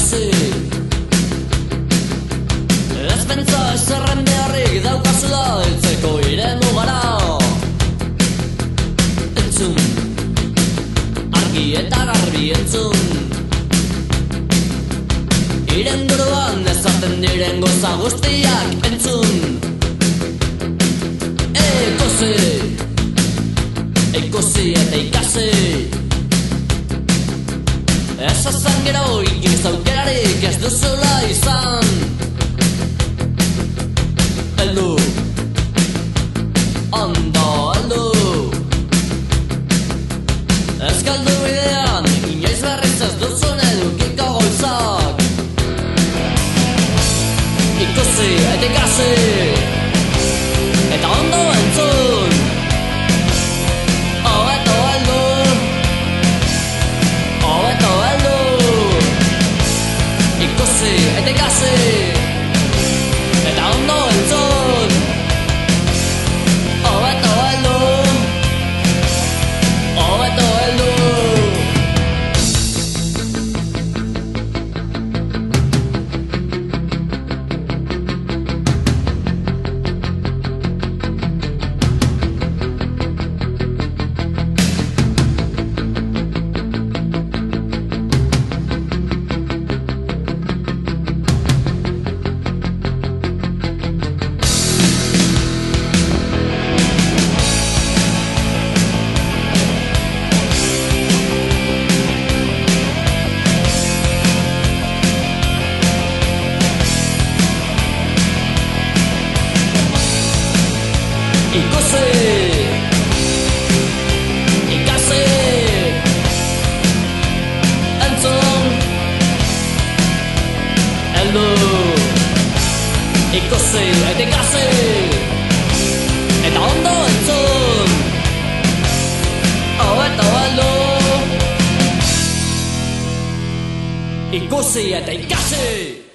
ikasi. Ez pentsa eserren beharrik daukazula heltzeko iremu gara. Entzun, argi eta garbi entzun. Iren buruan ezaten diren goza guztiak entzun. Ikusi eta ikasi. Ez azan gero inoiz aukerarik ez duzula izan. Heldu, ondo heldu. Ez galdu bidean inoiz berriz ez duzun edukiko goizak. Ikusi eta ikasi eta ondo entzun. Eta ikasi eta ondo entzun. Hobeto heldu, hobeto heldu. Ikusi, ikasi, entzun, heldu. Ikusi eta ikasi eta ondo entzun. Hobeto heldu. Ikusi eta ikasi.